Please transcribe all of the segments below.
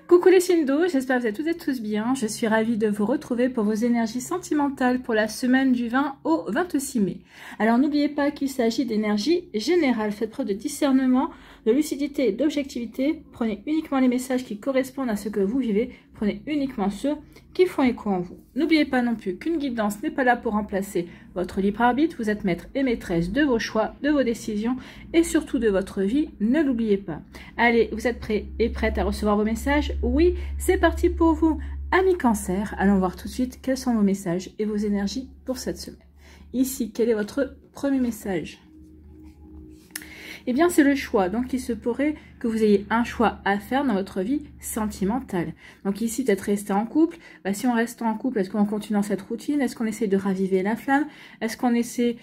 Coucou les signes d'eau, j'espère que vous êtes toutes et tous bien. Je suis ravie de vous retrouver pour vos énergies sentimentales pour la semaine du 20 au 26 mai. Alors n'oubliez pas qu'il s'agit d'énergie générale. Faites preuve de discernement, de lucidité et d'objectivité. Prenez uniquement les messages qui correspondent à ce que vous vivez. Prenez uniquement ceux qui font écho en vous. N'oubliez pas non plus qu'une guidance n'est pas là pour remplacer votre libre arbitre. Vous êtes maître et maîtresse de vos choix, de vos décisions et surtout de votre vie. Ne l'oubliez pas. Allez, vous êtes prêts et prêtes à recevoir vos messages? Oui, c'est parti pour vous. Amis Cancer, allons voir tout de suite quels sont vos messages et vos énergies pour cette semaine. Ici, quel est votre premier message? Eh bien, c'est le choix. Donc, il se pourrait que vous ayez un choix à faire dans votre vie sentimentale. Donc, ici, peut-être rester en couple. Si on reste en couple, est-ce qu'on continue dans cette routine? Est-ce qu'on essaie de raviver la flamme? Est-ce qu'on essaie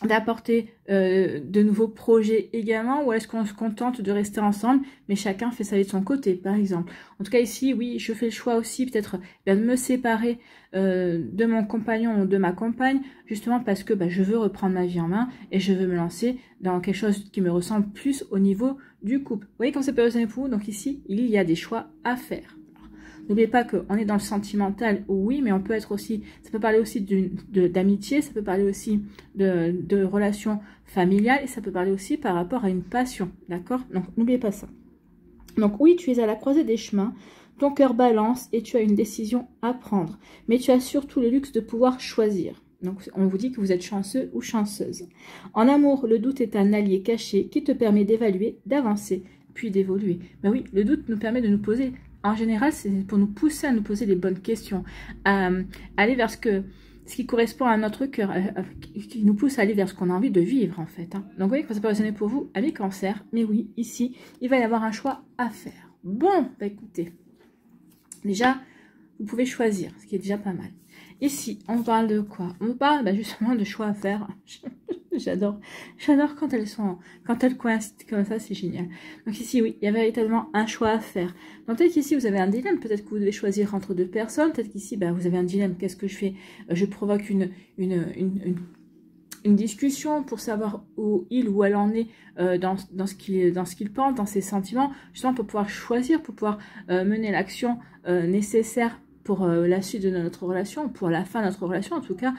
d'apporter de nouveaux projets également, ou est-ce qu'on se contente de rester ensemble, mais chacun fait sa vie de son côté, par exemple. En tout cas, ici, oui, je fais le choix aussi, peut-être de me séparer de mon compagnon ou de ma compagne, justement parce que je veux reprendre ma vie en main et je veux me lancer dans quelque chose qui me ressemble plus au niveau du couple. Vous voyez comme ça peut résonner pour vous? Donc ici, il y a des choix à faire. N'oubliez pas qu'on est dans le sentimental, oui, mais on peut être aussi, ça peut parler aussi d'amitié, ça peut parler aussi de relations familiales, et ça peut parler aussi par rapport à une passion, d'accord? Donc, n'oubliez pas ça. Donc, oui, tu es à la croisée des chemins, ton cœur balance et tu as une décision à prendre. Mais tu as surtout le luxe de pouvoir choisir. Donc, on vous dit que vous êtes chanceux ou chanceuse. En amour, le doute est un allié caché qui te permet d'évaluer, d'avancer, puis d'évoluer. Ben oui, le doute nous permet de nous poser... En général, c'est pour nous pousser à nous poser les bonnes questions, à aller vers ce qui correspond à notre cœur, qui nous pousse à aller vers ce qu'on a envie de vivre, en fait. Donc, vous voyez que ça peut résonner pour vous, amis Cancer. Mais oui, ici, il va y avoir un choix à faire. Bon, écoutez, déjà, vous pouvez choisir, ce qui est déjà pas mal. Ici, on parle de quoi? On parle justement de choix à faire. J'adore quand elles coïncident comme ça, c'est génial. Donc ici, oui, il y a véritablement un choix à faire. Donc peut-être qu'ici, vous avez un dilemme, peut-être que vous devez choisir entre deux personnes, peut-être qu'ici, vous avez un dilemme, qu'est-ce que je fais? Je provoque une discussion pour savoir où il ou elle en est dans ce qu'il pense, dans ses sentiments, justement pour pouvoir choisir, pour pouvoir mener l'action nécessaire pour la suite de notre relation, pour la fin de notre relation, en tout cas,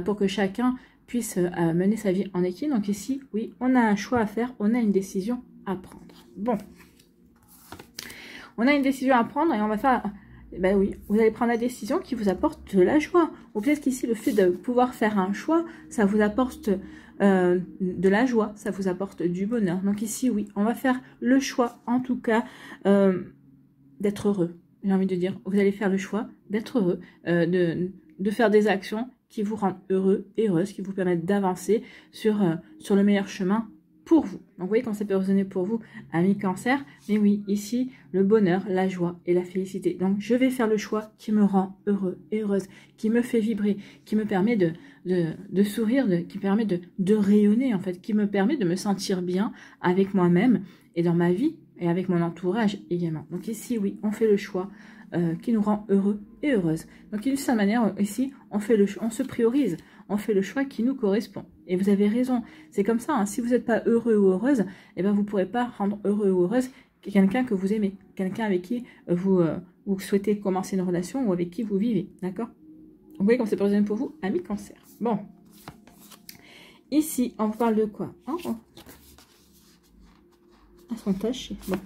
pour que chacun puisse mener sa vie en équilibre. Donc ici, oui, on a un choix à faire, on a une décision à prendre. Bon, on a une décision à prendre et on va faire... oui, vous allez prendre la décision qui vous apporte de la joie. Ou peut-être qu'ici, le fait de pouvoir faire un choix, ça vous apporte de la joie, ça vous apporte du bonheur. Donc ici, oui, on va faire le choix, en tout cas, d'être heureux. J'ai envie de dire, vous allez faire le choix d'être heureux, de faire des actions qui vous rendent heureux et heureuse, qui vous permettent d'avancer sur le meilleur chemin pour vous. Donc vous voyez quand ça peut résonner pour vous, amis Cancer. Mais oui, ici, le bonheur, la joie et la félicité. Donc je vais faire le choix qui me rend heureux et heureuse, qui me fait vibrer, qui me permet de sourire, qui permet de rayonner en fait, qui me permet de me sentir bien avec moi-même et dans ma vie et avec mon entourage également. Donc ici, oui, on fait le choix qui nous rend heureux et heureuse. Donc d'une certaine manière, ici, on se priorise, on fait le choix qui nous correspond. Et vous avez raison, c'est comme ça, hein. Si vous n'êtes pas heureux ou heureuse, vous ne pourrez pas rendre heureux ou heureuse quelqu'un que vous aimez, quelqu'un avec qui vous souhaitez commencer une relation ou avec qui vous vivez, d'accord? Vous voyez comme c'est possible pour vous, amis Cancer. Bon, ici, on vous parle de quoi? Elles sont tachées. Bon.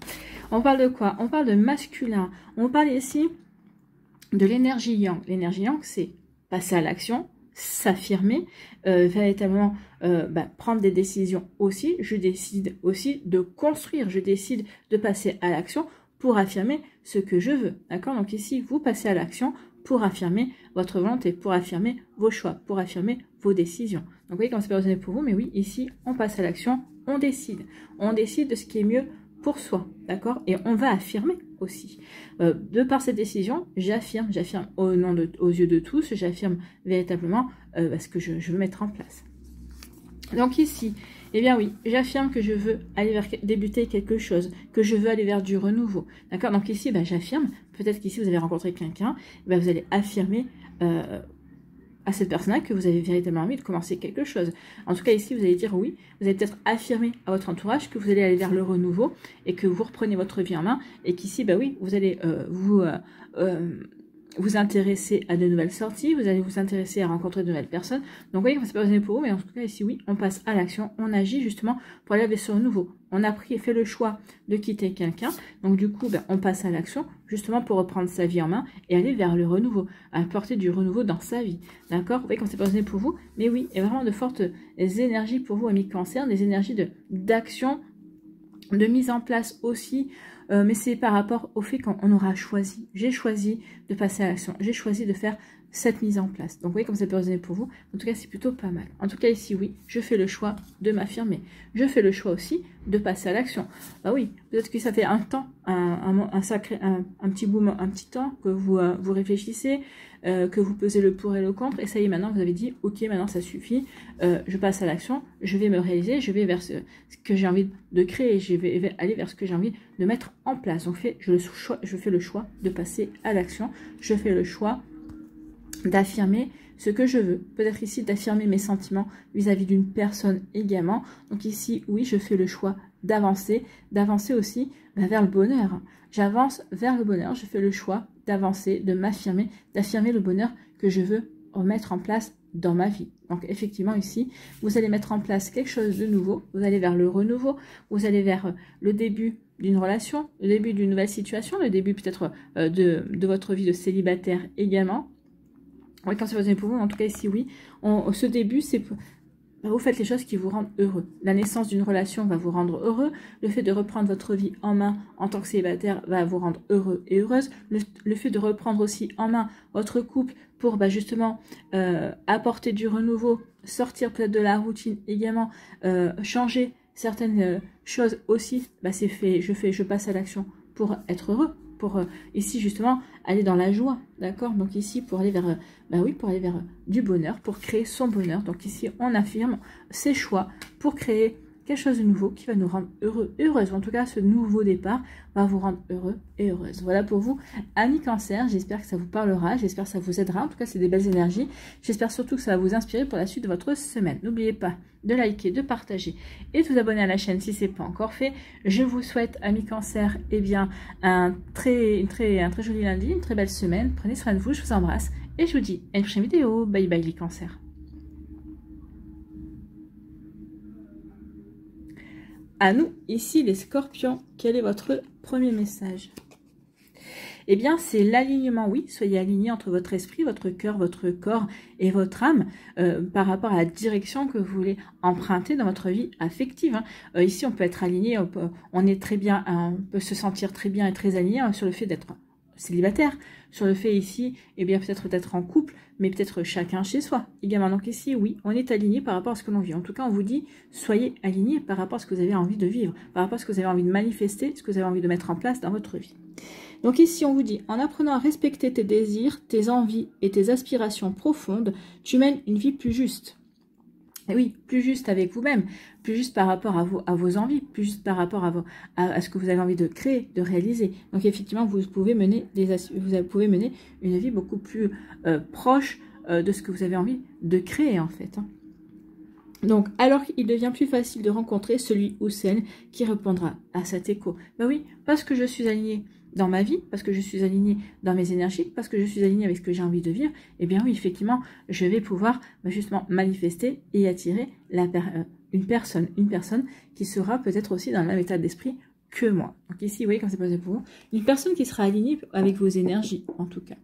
On parle de quoi? On parle de masculin. On parle ici de l'énergie yang. L'énergie yang, c'est passer à l'action, s'affirmer, véritablement prendre des décisions aussi. Je décide aussi de construire. Je décide de passer à l'action pour affirmer ce que je veux. D'accord? Donc ici, vous passez à l'action pour affirmer votre volonté, pour affirmer vos choix, pour affirmer vos décisions. Donc vous voyez comment c'est pas résonné pour vous, mais oui, ici, on passe à l'action, on décide. On décide de ce qui est mieux pour soi, d'accord? Et on va affirmer aussi. De par cette décision, j'affirme aux yeux de tous, j'affirme véritablement ce que je veux mettre en place. Donc ici, eh bien oui, j'affirme que je veux aller débuter quelque chose, que je veux aller vers du renouveau, d'accord? Donc ici, j'affirme, peut-être qu'ici vous avez rencontré quelqu'un, vous allez affirmer à cette personne-là que vous avez véritablement envie de commencer quelque chose. En tout cas, ici, vous allez dire oui. Vous allez peut-être affirmer à votre entourage que vous allez aller vers le renouveau et que vous reprenez votre vie en main et qu'ici, bah oui, vous allez vous intéresser à de nouvelles sorties, vous allez vous intéresser à rencontrer de nouvelles personnes. Donc, vous voyez que c'est pas donné pour vous, mais en tout cas, ici, oui, on passe à l'action, on agit justement pour aller vers ce renouveau. On a fait le choix de quitter quelqu'un, donc du coup, ben, on passe à l'action, justement pour reprendre sa vie en main et aller vers le renouveau, apporter du renouveau dans sa vie. D'accord? Vous voyez comme c'est pas donné pour vous, mais oui, il y a vraiment de fortes énergies pour vous, amis Cancer, des énergies d'action, de mise en place aussi, mais c'est par rapport au fait qu'on aura choisi. J'ai choisi de passer à l'action. J'ai choisi de faire cette mise en place. Donc, vous voyez comme ça peut résonner pour vous. En tout cas, c'est plutôt pas mal. En tout cas, ici, oui, je fais le choix de m'affirmer. Je fais le choix aussi de passer à l'action. Bah oui, peut-être que ça fait un temps, un petit temps que vous réfléchissez, que vous pesez le pour et le contre, et ça y est, maintenant, vous avez dit, ok, maintenant, ça suffit, je passe à l'action, je vais me réaliser, je vais vers ce que j'ai envie de créer, je vais aller vers ce que j'ai envie de mettre en place. Donc, je fais le choix de passer à l'action, je fais le choix d'affirmer ce que je veux. Peut-être ici d'affirmer mes sentiments vis-à-vis d'une personne également. Donc ici, oui, je fais le choix d'avancer aussi vers le bonheur. J'avance vers le bonheur, je fais le choix d'avancer, de m'affirmer, d'affirmer le bonheur que je veux remettre en place dans ma vie. Donc effectivement ici, vous allez mettre en place quelque chose de nouveau, vous allez vers le renouveau, vous allez vers le début d'une relation, le début d'une nouvelle situation, le début peut-être de votre vie de célibataire également. Oui, quand c'est possible pour vous, en tout cas ici, oui. Ce début, c'est vous faites les choses qui vous rendent heureux. La naissance d'une relation va vous rendre heureux. Le fait de reprendre votre vie en main en tant que célibataire va vous rendre heureux et heureuse. Le fait de reprendre aussi en main votre couple pour justement apporter du renouveau, sortir peut-être de la routine également, changer certaines choses aussi, c'est fait. Je passe à l'action pour être heureux. Pour ici justement aller dans la joie, d'accord? Donc ici pour aller vers, pour aller vers du bonheur, pour créer son bonheur. Donc ici on affirme ses choix pour créer quelque chose de nouveau qui va nous rendre heureux et heureuses. En tout cas, ce nouveau départ va vous rendre heureux et heureuse. Voilà pour vous, amis Cancer. J'espère que ça vous parlera, j'espère que ça vous aidera. En tout cas, c'est des belles énergies. J'espère surtout que ça va vous inspirer pour la suite de votre semaine. N'oubliez pas de liker, de partager et de vous abonner à la chaîne si ce n'est pas encore fait. Je vous souhaite, amis Cancer, un très joli lundi, une très belle semaine. Prenez soin de vous, je vous embrasse et je vous dis à une prochaine vidéo. Bye bye les Cancers. À nous, ici les Scorpions, quel est votre premier message? Eh bien, c'est l'alignement, oui. Soyez alignés entre votre esprit, votre cœur, votre corps et votre âme par rapport à la direction que vous voulez emprunter dans votre vie affective. Ici, on peut être aligné, on est très bien, on peut se sentir très bien et très aligné sur le fait d'être célibataire, sur le fait ici, eh bien peut-être d'être en couple, mais peut-être chacun chez soi également. Donc ici, oui, on est aligné par rapport à ce que l'on vit. En tout cas, on vous dit, soyez alignés par rapport à ce que vous avez envie de vivre, par rapport à ce que vous avez envie de manifester, ce que vous avez envie de mettre en place dans votre vie. Donc ici, on vous dit, en apprenant à respecter tes désirs, tes envies et tes aspirations profondes, tu mènes une vie plus juste. Et oui, plus juste avec vous-même, plus juste par rapport à vos envies, plus juste par rapport à ce que vous avez envie de créer, de réaliser. Donc effectivement, vous pouvez mener une vie beaucoup plus proche de ce que vous avez envie de créer en fait. Donc, alors il devient plus facile de rencontrer celui ou celle qui répondra à cet écho. Ben oui, parce que je suis alignée dans ma vie, parce que je suis alignée dans mes énergies, parce que je suis alignée avec ce que j'ai envie de vivre, eh bien oui, effectivement, je vais pouvoir justement manifester et attirer une personne qui sera peut-être aussi dans le même état d'esprit que moi. Donc ici, vous voyez comme c'est posé pour vous, une personne qui sera alignée avec vos énergies, en tout cas,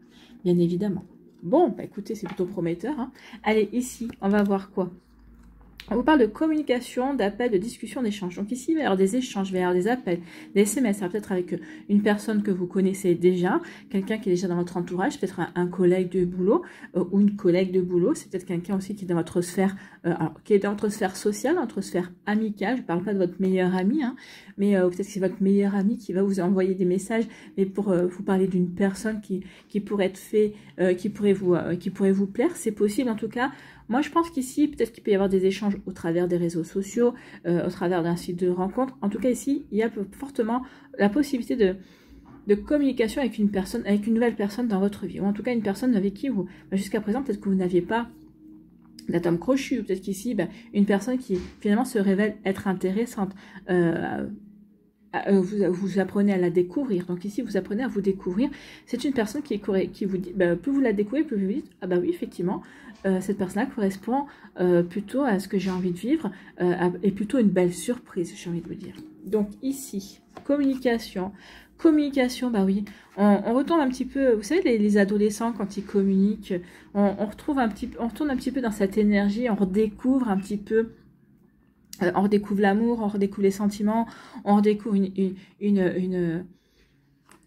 bien évidemment. Bon, bah écoutez, c'est plutôt prometteur. Hein. Allez, ici, on va voir quoi? On vous parle de communication, d'appels, de discussion, d'échanges. Donc ici, il va y avoir des échanges, il va y avoir des appels, des SMS, peut-être avec une personne que vous connaissez déjà, quelqu'un qui est déjà dans votre entourage, peut-être un collègue de boulot ou une collègue de boulot. C'est peut-être quelqu'un aussi qui est dans votre sphère, qui est dans votre sphère sociale, dans votre sphère amicale. Je ne parle pas de votre meilleur ami, hein, mais peut-être que c'est votre meilleur ami qui va vous envoyer des messages, mais pour vous parler d'une personne qui pourrait être fait, qui pourrait vous plaire. C'est possible en tout cas. Moi, je pense qu'ici, peut-être qu'il peut y avoir des échanges au travers des réseaux sociaux, au travers d'un site de rencontre. En tout cas, ici, il y a fortement la possibilité de communication avec une nouvelle personne dans votre vie. Ou en tout cas, une personne avec qui jusqu'à présent, peut-être que vous n'aviez pas d'atomes crochus, peut-être qu'ici, ben, une personne qui finalement se révèle être intéressante, vous apprenez à la découvrir. Donc ici, vous apprenez à vous découvrir. C'est une personne qui vous dit, ben, plus vous la découvrez, plus vous dites, ah bah oui, effectivement, cette personne-là correspond plutôt à ce que j'ai envie de vivre, et plutôt une belle surprise, j'ai envie de vous dire. Donc ici, communication. Communication, bah oui, on retourne un petit peu, vous savez, les adolescents, quand ils communiquent, on retourne un petit peu dans cette énergie, on redécouvre un petit peu, on redécouvre l'amour, on redécouvre les sentiments, on redécouvre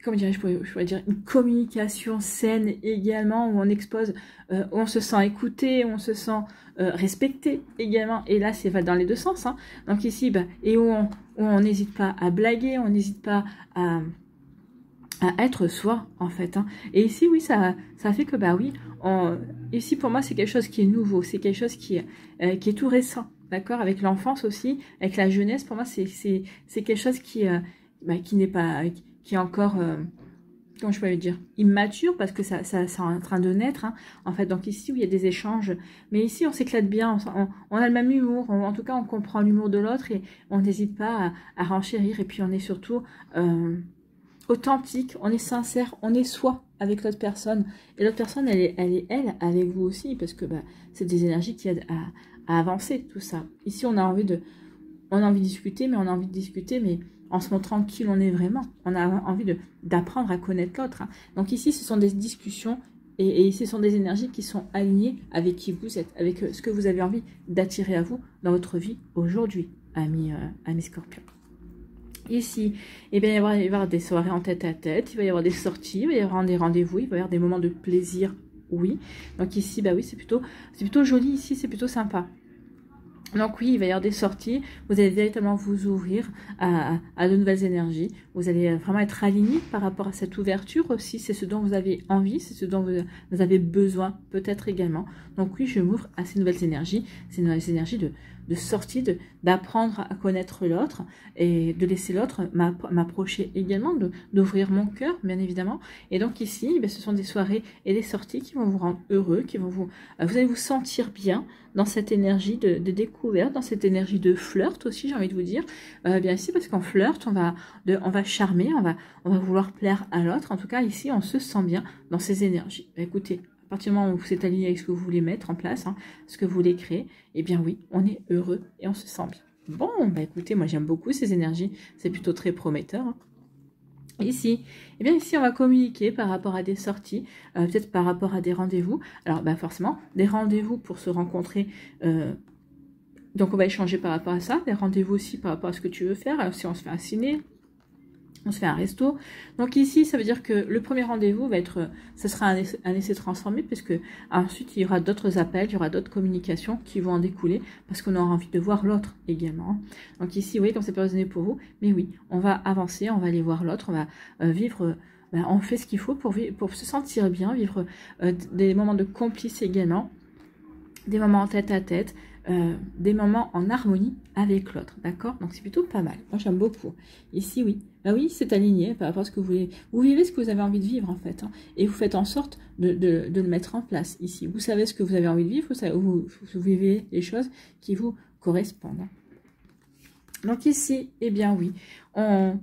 comment dirais-je, je pourrais dire, une communication saine également, où on expose, où on se sent écouté, où on se sent respecté également, et là, c'est va dans les deux sens, hein. Donc ici, bah, et où on n'hésite pas à blaguer, on n'hésite pas à être soi, en fait, hein. Et ici, oui, ça fait que, bah oui, ici, pour moi, c'est quelque chose qui est nouveau, c'est quelque chose qui est tout récent, d'accord, avec l'enfance aussi, avec la jeunesse, pour moi, c'est quelque chose qui n'est pas, qui est encore, comment je peux dire, immature, parce que ça est en train de naître, hein, en fait. Donc ici, où il y a des échanges, mais ici, on s'éclate bien, on a le même humour, en tout cas, on comprend l'humour de l'autre, et on n'hésite pas à renchérir, et puis on est surtout authentique, on est sincère, on est soi avec l'autre personne, et l'autre personne, elle est avec vous aussi, parce que bah, c'est des énergies qui aident à avancer, tout ça. Ici, on a envie de discuter, mais en se montrant qui l'on est vraiment. On a envie d'apprendre à connaître l'autre, hein. Donc ici, ce sont des discussions, et ce sont des énergies qui sont alignées avec qui vous êtes, avec ce que vous avez envie d'attirer à vous dans votre vie aujourd'hui, amis Scorpions. Ici, eh bien, il va y avoir des soirées en tête-à-tête, il va y avoir des sorties, il va y avoir des rendez-vous, il va y avoir des moments de plaisir, oui. Donc ici, bah oui, c'est plutôt joli ici, c'est plutôt sympa. Donc oui, il va y avoir des sorties, vous allez véritablement vous ouvrir à de nouvelles énergies, vous allez vraiment être aligné par rapport à cette ouverture aussi, c'est ce dont vous avez envie, c'est ce dont vous avez besoin peut-être également. Donc oui, je m'ouvre à ces nouvelles énergies de sortie, d'apprendre à connaître l'autre et de laisser l'autre m'approcher également, d'ouvrir mon cœur bien évidemment. Et donc ici, ce sont des soirées et des sorties qui vont vous rendre heureux, vous allez vous sentir bien dans cette énergie de découverte, dans cette énergie de flirt aussi, j'ai envie de vous dire. Bien ici, parce qu'en flirt, on va charmer, on va vouloir plaire à l'autre. En tout cas, ici, on se sent bien dans ces énergies. Écoutez, à partir du moment où vous êtes aligné avec ce que vous voulez mettre en place, hein, ce que vous voulez créer, eh bien oui, on est heureux et on se sent bien. Bon, écoutez, moi j'aime beaucoup ces énergies, c'est plutôt très prometteur, hein. Ici, eh bien ici on va communiquer par rapport à des sorties, peut-être par rapport à des rendez-vous. Alors forcément, des rendez-vous pour se rencontrer, donc on va échanger par rapport à ça, des rendez-vous aussi par rapport à ce que tu veux faire. Alors si on se fait un ciné, on se fait un resto. Donc ici, ça veut dire que le premier rendez-vous va être, ce sera un essai transformé, puisque ensuite il y aura d'autres appels, il y aura d'autres communications qui vont en découler, parce qu'on aura envie de voir l'autre également. Donc ici, oui, comme c'est pas raisonné pour vous, mais oui, on va avancer, on va aller voir l'autre, on va vivre, on fait ce qu'il faut pour se sentir bien, vivre des moments de complice également, des moments en tête-à-tête, des moments en harmonie avec l'autre, d'accord? Donc c'est plutôt pas mal, moi j'aime beaucoup. Ici, oui, bah oui, c'est aligné par rapport à ce que vous voulez, vous vivez ce que vous avez envie de vivre en fait, hein, et vous faites en sorte de le mettre en place ici. Vous savez ce que vous avez envie de vivre, vous vivez les choses qui vous correspondent. Donc ici, eh bien oui, on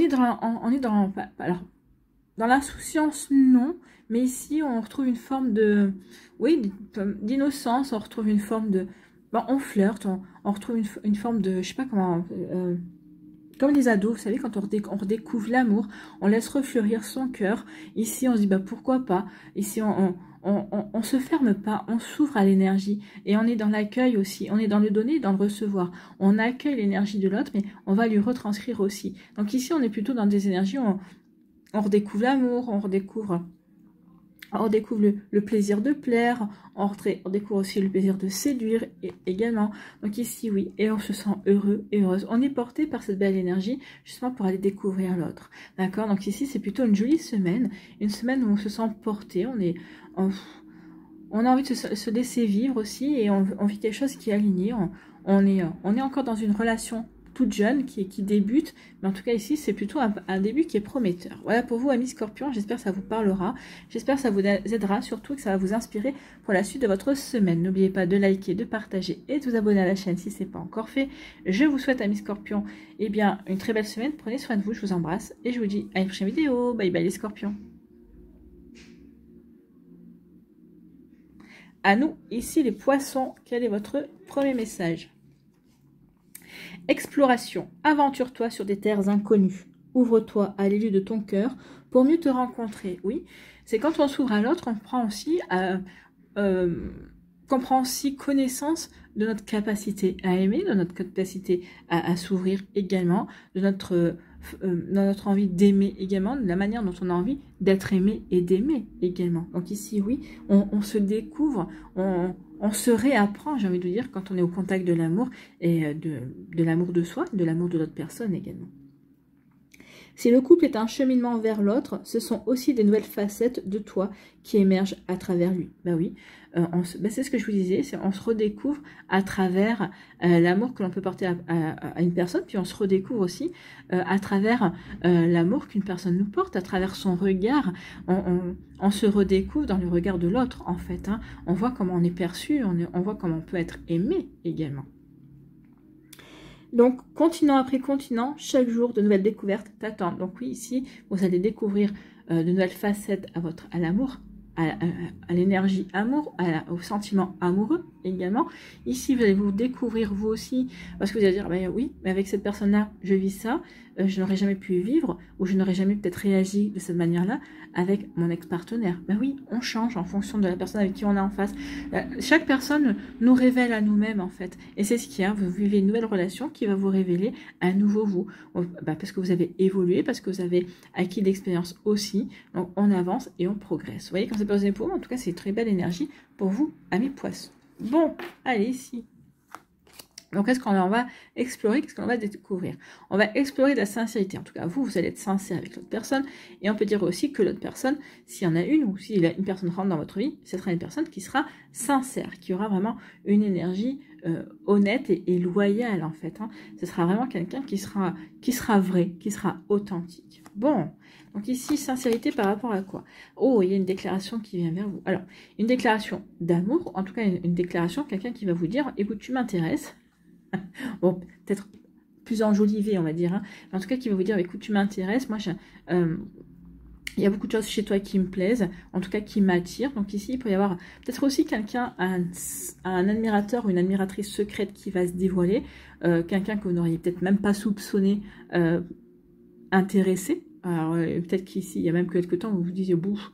est dans l'insouciance, non, mais ici on retrouve une forme de, oui, d'innocence, on retrouve une forme de, on flirte, on retrouve une forme de, je sais pas comment, comme les ados, vous savez, quand on redécouvre l'amour, on laisse refleurir son cœur. Ici, on se dit, pourquoi pas. Ici, on se ferme pas, on s'ouvre à l'énergie. Et on est dans l'accueil aussi, on est dans le donner et dans le recevoir. On accueille l'énergie de l'autre, mais on va lui retranscrire aussi. Donc ici, on est plutôt dans des énergies où on redécouvre l'amour, on redécouvre le plaisir de plaire, on découvre aussi le plaisir de séduire également. Donc ici, oui, et on se sent heureux et heureuse. On est porté par cette belle énergie, justement pour aller découvrir l'autre. D'accord? Donc ici, c'est plutôt une jolie semaine, une semaine où on se sent porté, on a envie de se laisser vivre aussi, et on vit quelque chose qui est aligné. On est encore dans une relation toute jeune, qui débute. Mais en tout cas, ici, c'est plutôt un début qui est prometteur. Voilà pour vous, amis Scorpion. J'espère que ça vous parlera. J'espère que ça vous aidera, surtout que ça va vous inspirer pour la suite de votre semaine. N'oubliez pas de liker, de partager et de vous abonner à la chaîne si ce n'est pas encore fait. Je vous souhaite, amis Scorpion, eh bien, une très belle semaine. Prenez soin de vous, je vous embrasse et je vous dis à une prochaine vidéo. Bye bye les Scorpions. À nous, ici les poissons, quel est votre premier message? Exploration, aventure-toi sur des terres inconnues. Ouvre-toi à l'élu de ton cœur pour mieux te rencontrer. Oui, c'est quand on s'ouvre à l'autre, qu'on prend aussi connaissance de notre capacité à aimer, de notre capacité à s'ouvrir également, de notre envie d'aimer également, de la manière dont on a envie d'être aimé et d'aimer également. Donc ici, oui, on se découvre, on se réapprend, j'ai envie de dire, quand on est au contact de l'amour et de l'amour de soi, de l'amour de l'autre personne également. Si le couple est un cheminement vers l'autre, ce sont aussi des nouvelles facettes de toi qui émergent à travers lui. Ben oui, c'est ce que je vous disais, on se redécouvre à travers l'amour que l'on peut porter à une personne, puis on se redécouvre aussi à travers l'amour qu'une personne nous porte, à travers son regard. On se redécouvre dans le regard de l'autre, en fait. Hein. On voit comment on est perçu, on voit comment on peut être aimé également. Donc, continent après continent, chaque jour, de nouvelles découvertes t'attendent. Donc oui, ici, vous allez découvrir de nouvelles facettes à l'amour, à l'énergie amour, au sentiment amoureux également. Ici, vous allez vous découvrir vous aussi, parce que vous allez dire, bah, oui, mais avec cette personne-là, je vis ça, je n'aurais jamais pu vivre, ou je n'aurais jamais peut-être réagi de cette manière-là avec mon ex-partenaire. Ben oui, on change en fonction de la personne avec qui on est en face. Chaque personne nous révèle à nous-mêmes, en fait. Et c'est ce qu'il y a, vous vivez une nouvelle relation qui va vous révéler un nouveau vous. Parce que vous avez évolué, parce que vous avez acquis de l'expérience aussi. Donc, on avance et on progresse. Vous voyez, quand c'est posé pour vous, en tout cas, c'est une très belle énergie pour vous, amis poissons. Bon, allez, ici. Donc, qu'est-ce qu'on va explorer? Qu'est-ce qu'on va découvrir? On va explorer de la sincérité. En tout cas, vous allez être sincère avec l'autre personne. Et on peut dire aussi que l'autre personne, s'il y en a une, ou si une personne rentre dans votre vie, ce sera une personne qui sera sincère, qui aura vraiment une énergie honnête et loyale, en fait. Hein. Ce sera vraiment quelqu'un qui sera vrai, qui sera authentique. Bon, donc ici, sincérité par rapport à quoi? Oh, il y a une déclaration qui vient vers vous. Alors, une déclaration d'amour, en tout cas une déclaration, quelqu'un qui va vous dire, écoute, tu m'intéresses. Bon, peut-être plus enjolivé, on va dire. Hein. Mais en tout cas, qui va vous dire, écoute, tu m'intéresses. Moi, il y a beaucoup de choses chez toi qui me plaisent, en tout cas qui m'attirent. Donc ici, il peut y avoir peut-être aussi quelqu'un, un admirateur ou une admiratrice secrète qui va se dévoiler. Quelqu'un que vous n'auriez peut-être même pas soupçonné intéressé. Alors, peut-être qu'ici, il y a même quelques temps, vous vous disiez, bouf,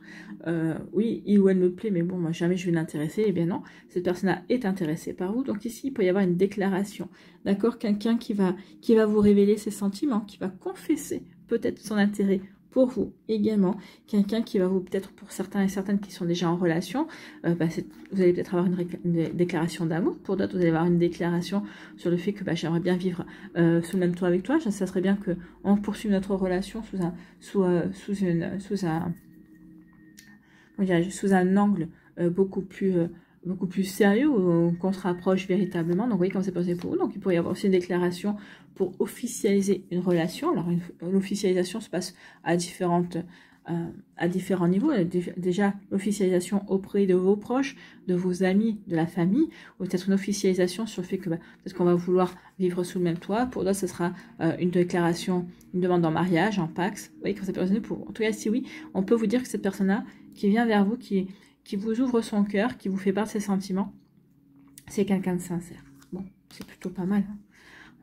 oui, il ou elle me plaît, mais bon, moi, jamais je vais l'intéresser. Eh bien non, cette personne-là est intéressée par vous. Donc ici, il peut y avoir une déclaration, d'accord? Quelqu'un qui va vous révéler ses sentiments, qui va confesser peut-être son intérêt pour vous également. Quelqu'un qui va vous, peut-être pour certains et certaines qui sont déjà en relation, vous allez peut-être avoir une déclaration d'amour. Pour d'autres, vous allez avoir une déclaration sur le fait que j'aimerais bien vivre sous le même toit avec toi. Ça serait bien qu'on poursuive notre relation sous un angle beaucoup plus sérieux, qu'on se rapproche véritablement. Donc, vous voyez comment c'est passé pour vous. Donc, il pourrait y avoir aussi une déclaration pour officialiser une relation. Alors, l'officialisation se passe à différents niveaux. Déjà, l'officialisation auprès de vos proches, de vos amis, de la famille, ou peut-être une officialisation sur le fait que peut-être qu'on va vouloir vivre sous le même toit. Pour d'autres, ce sera une déclaration, une demande en mariage, en pax. Vous voyez comment c'est passé pour vous. En tout cas, si oui, on peut vous dire que cette personne-là qui vient vers vous, qui vous ouvre son cœur, qui vous fait part de ses sentiments, c'est quelqu'un de sincère. Bon, c'est plutôt pas mal. Hein.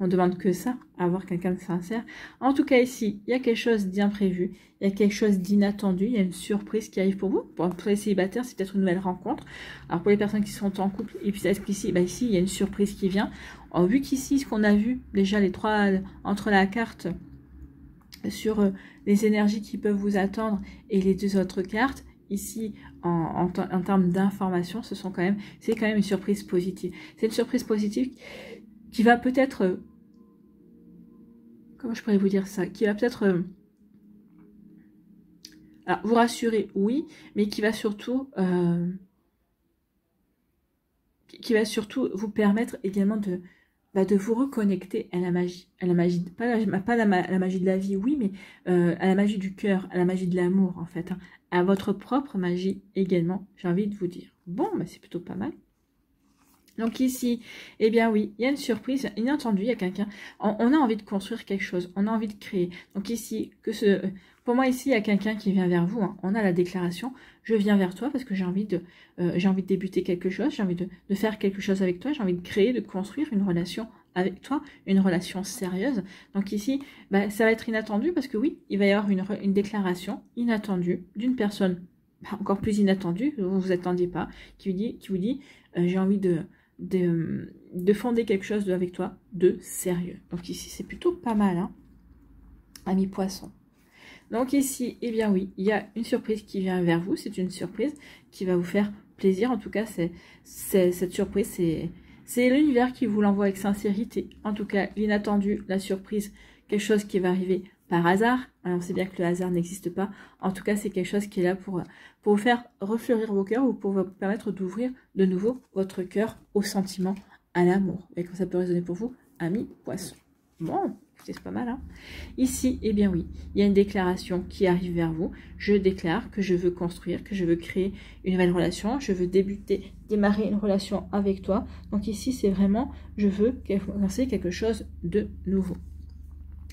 On ne demande que ça, avoir quelqu'un de sincère. En tout cas, ici, il y a quelque chose d'imprévu, il y a quelque chose d'inattendu, il y a une surprise qui arrive pour vous. Pour les célibataires, c'est peut-être une nouvelle rencontre. Alors, pour les personnes qui sont en couple, et puis ici, ici, il y a une surprise qui vient. Alors, vu qu'ici, ce qu'on a vu, déjà, les trois, entre la carte sur les énergies qui peuvent vous attendre et les deux autres cartes, ici, en termes d'information, c'est quand même une surprise positive. C'est une surprise positive qui va peut-être, comment je pourrais vous dire ça, qui va peut-être, alors vous rassurer, oui, mais qui va surtout vous permettre également de vous reconnecter à la magie, pas la magie de la vie, oui, mais à la magie du cœur, à la magie de l'amour, en fait, hein, à votre propre magie également, j'ai envie de vous dire. Bon, c'est plutôt pas mal. Donc ici, eh bien oui, il y a une surprise inattendue, il y a quelqu'un, on a envie de construire quelque chose, on a envie de créer. Donc ici, pour moi ici, il y a quelqu'un qui vient vers vous, hein. On a la déclaration, je viens vers toi parce que j'ai envie de débuter quelque chose, j'ai envie de faire quelque chose avec toi, j'ai envie de créer, de construire une relation avec toi, une relation sérieuse. Donc ici, ça va être inattendu parce que oui, il va y avoir une déclaration inattendue d'une personne encore plus inattendue, vous ne vous attendiez pas, qui vous dit j'ai envie de fonder quelque chose avec toi de sérieux. Donc ici, c'est plutôt pas mal, hein, ami poisson. Donc ici, eh bien oui, il y a une surprise qui vient vers vous. C'est une surprise qui va vous faire plaisir. En tout cas, cette surprise, c'est l'univers qui vous l'envoie avec sincérité. En tout cas, l'inattendu, la surprise, quelque chose qui va arriver par hasard. Alors, on sait bien que le hasard n'existe pas. En tout cas, c'est quelque chose qui est là pour vous faire refleurir vos cœurs ou pour vous permettre d'ouvrir de nouveau votre cœur au sentiment, à l'amour. Et comme ça peut résonner pour vous, ami poisson. Bon, c'est pas mal, hein. Ici, eh bien oui, il y a une déclaration qui arrive vers vous. Je déclare que je veux construire, que je veux créer une nouvelle relation. Je veux démarrer une relation avec toi. Donc ici, c'est vraiment, je veux lancer quelque chose de nouveau.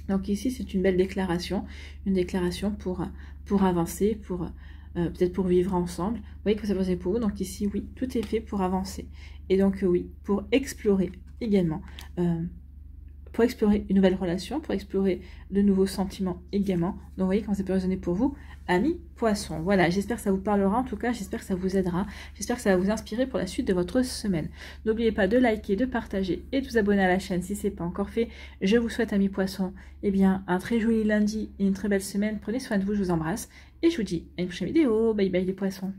Donc ici, c'est une belle déclaration. Une déclaration pour avancer, peut-être pour vivre ensemble. Vous voyez que ça peut pour vous. Donc ici, oui, tout est fait pour avancer. Et donc oui, pour explorer également. Pour explorer une nouvelle relation, pour explorer de nouveaux sentiments également. Donc vous voyez comment ça peut résonner pour vous, amis poissons. Voilà, j'espère que ça vous parlera, en tout cas, j'espère que ça vous aidera, j'espère que ça va vous inspirer pour la suite de votre semaine. N'oubliez pas de liker, de partager et de vous abonner à la chaîne si ce n'est pas encore fait. Je vous souhaite, amis poissons, eh bien, un très joli lundi et une très belle semaine. Prenez soin de vous, je vous embrasse et je vous dis à une prochaine vidéo. Bye bye les poissons.